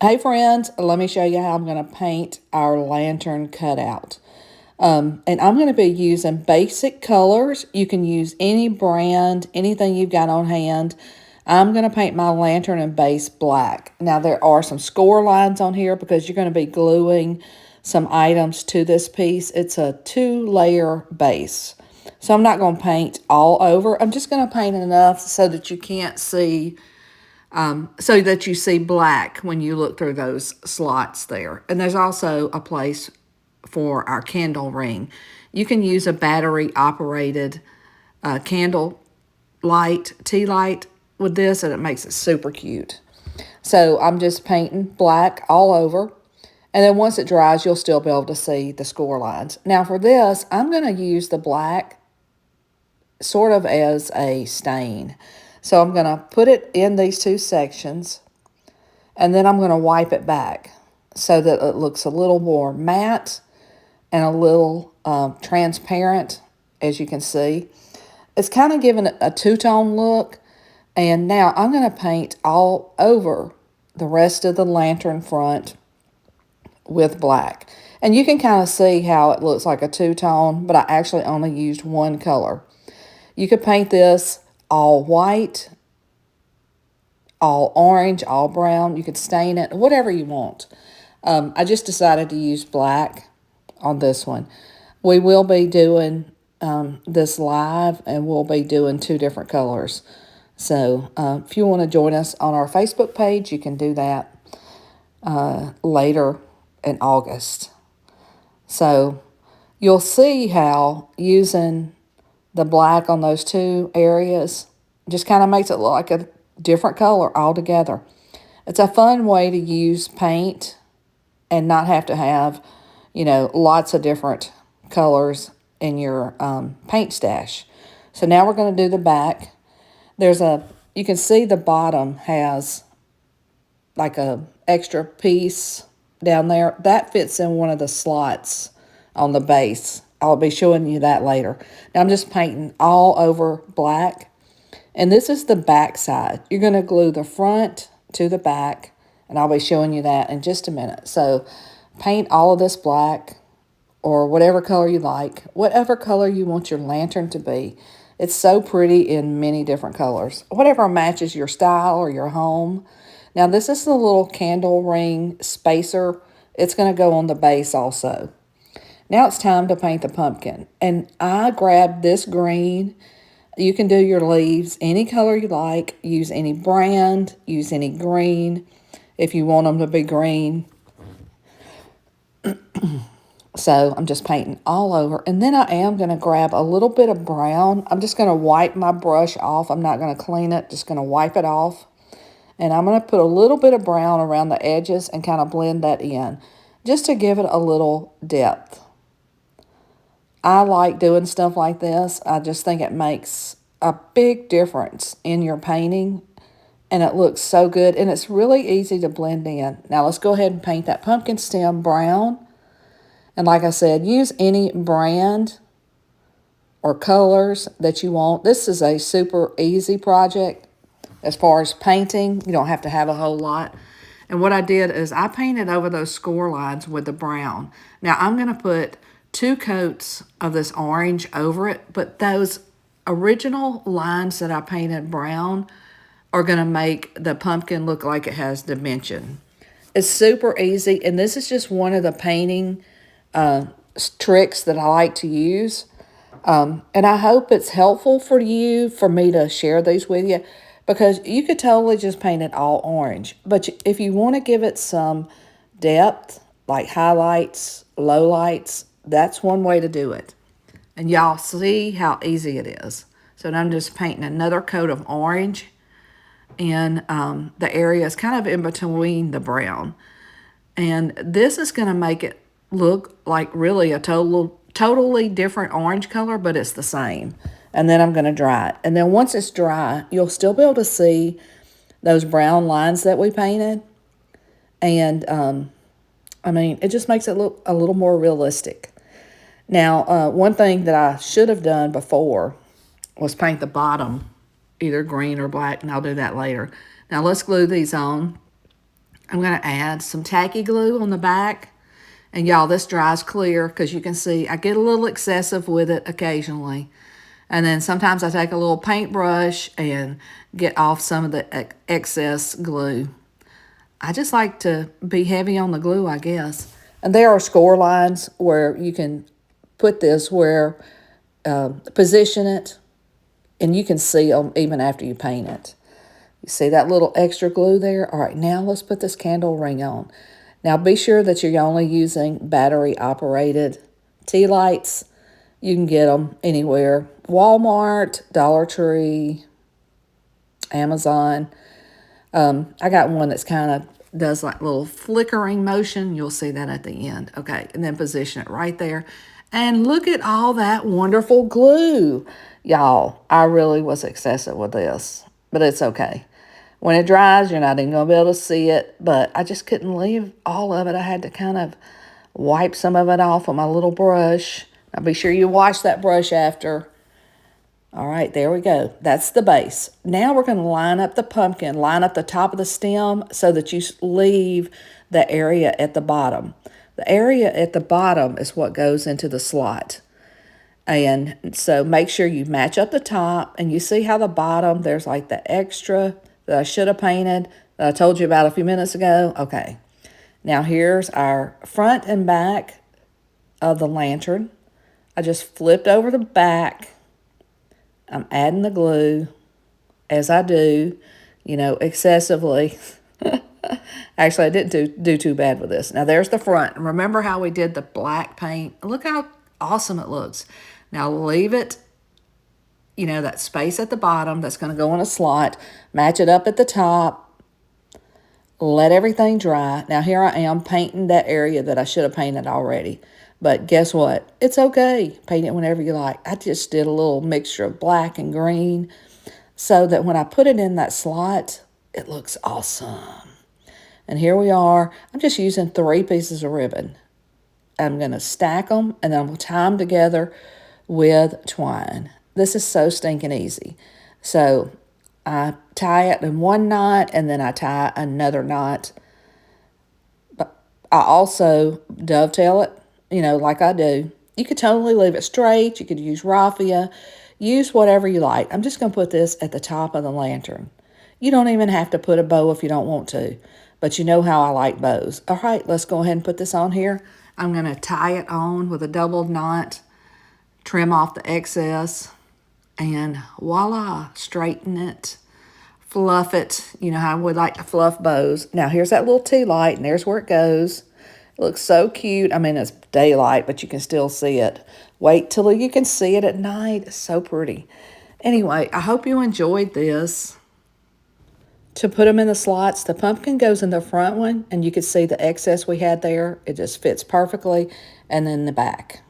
Hey friends, let me show you how I'm going to paint our lantern cutout. And I'm going to be using basic colors. You can use any brand, anything you've got on hand. I'm going to paint my lantern in base black. Now there are some score lines on here because you're going to be gluing some items to this piece. It's a 2-layer base. So I'm not going to paint all over. I'm just going to paint enough so that you can't see so that you see black when you look through those slots there. And there's also a place for our candle ring. You can use a battery operated candle light, tea light with this, and it makes it super cute. So I'm just painting black all over. And then once it dries, you'll still be able to see the score lines. Now for this, I'm going to use the black sort of as a stain. So I'm going to put it in these two sections, and then I'm going to wipe it back so that it looks a little more matte and a little transparent, as you can see. It's kind of giving it a two-tone look, and now I'm going to paint all over the rest of the lantern front with black. And you can kind of see how it looks like a two-tone, but I actually only used one color. You could paint this all white, all orange, all brown. You could stain it, whatever you want. I just decided to use black on this one. We will be doing this live, and we'll be doing 2 different colors. So if you want to join us on our Facebook page, you can do that later in August. So you'll see how using the black on those 2 areas just kind of makes it look like a different color altogether. It's a fun way to use paint and not have to have, lots of different colors in your paint stash. So now we're going to do the back. You can see the bottom has like a extra piece down there. That fits in one of the slots on the base. I'll be showing you that later. Now I'm just painting all over black. And this is the back side. You're going to glue the front to the back, and I'll be showing you that in just a minute. So paint all of this black or whatever color you like, whatever color you want your lantern to be. It's so pretty in many different colors, whatever matches your style or your home. Now this is the little candle ring spacer. It's going to go on the base also. Now it's time to paint the pumpkin. And I grabbed this green. You can do your leaves any color you like. Use any brand. Use any green if you want them to be green. So I'm just painting all over. And then I am going to grab a little bit of brown. I'm just going to wipe my brush off. I'm not going to clean it. Just going to wipe it off. And I'm going to put a little bit of brown around the edges and kind of blend that in, just to give it a little depth. I like doing stuff like this. I just think it makes a big difference in your painting, and it looks so good, and it's really easy to blend in. Now let's go ahead and paint that pumpkin stem brown. And like I said, use any brand or colors that you want. This is a super easy project as far as painting. You don't have to have a whole lot. And what I did is I painted over those score lines with the brown. Now I'm going to put 2 coats of this orange over it, but those original lines that I painted brown are going to make the pumpkin look like it has dimension. It's super easy, and this is just one of the painting tricks that I like to use. And I hope it's helpful for you, for me to share these with you, because you could totally just paint it all orange. But if you want to give it some depth, like highlights, lowlights, that's one way to do it. And y'all see how easy it is. So now I'm just painting another coat of orange in the areas kind of in between the brown. And this is going to make it look like really a totally different orange color, but it's the same. And then I'm going to dry it. And then once it's dry, you'll still be able to see those brown lines that we painted. And, I mean, it just makes it look a little more realistic. Now, one thing that I should have done before was paint the bottom either green or black, and I'll do that later. Now, let's glue these on. I'm going to add some tacky glue on the back. And y'all, this dries clear because you can see I get a little excessive with it occasionally. And then sometimes I take a little paintbrush and get off some of the excess glue. I just like to be heavy on the glue, I guess. And there are score lines where you can put this where, position it, and you can see them even after you paint it. You see that little extra glue there? All right, now let's put this candle ring on. Now be sure that you're only using battery operated tea lights. You can get them anywhere. Walmart, Dollar Tree, Amazon. I got one that's kind of does like little flickering motion. You'll see that at the end. Okay, and then position it right there. And look at all that wonderful glue. Y'all, I really was excessive with this, but it's okay. When it dries, you're not even going to be able to see it, but I just couldn't leave all of it. I had to kind of wipe some of it off with my little brush. Now be sure you wash that brush after. All right, there we go. That's the base. Now we're going to line up the pumpkin, line up the top of the stem so that you leave the area at the bottom. The area at the bottom is what goes into the slot. And so make sure you match up the top, and you see how the bottom, there's like the extra that I should have painted that I told you about a few minutes ago. Okay, now here's our front and back of the lantern. I just flipped over the back. I'm adding the glue as I do, excessively. Actually, I didn't do too bad with this. Now, there's the front. Remember how we did the black paint? Look how awesome it looks. Now, leave it, that space at the bottom that's going to go in a slot. Match it up at the top. Let everything dry. Now, here I am painting that area that I should have painted already. But guess what? It's okay. Paint it whenever you like. I just did a little mixture of black and green so that when I put it in that slot, it looks awesome. And here we are. I'm just using 3 pieces of ribbon. I'm going to stack them, and then I'm going to tie them together with twine. This is so stinking easy. So I tie it in one knot, and then I tie another knot. But I also dovetail it, like I do. You could totally leave it straight. You could use raffia. Use whatever you like. I'm just going to put this at the top of the lantern. You don't even have to put a bow if you don't want to. But you know how I like bows. All right, let's go ahead and put this on here. I'm going to tie it on with a double knot. Trim off the excess. And voila, straighten it. Fluff it. You know how I would like to fluff bows. Now, here's that little tea light, and there's where it goes. It looks so cute. I mean, it's daylight, but you can still see it. Wait till you can see it at night. It's so pretty. Anyway, I hope you enjoyed this. To put them in the slots, the pumpkin goes in the front one, and you can see the excess we had there. It just fits perfectly, and then the back.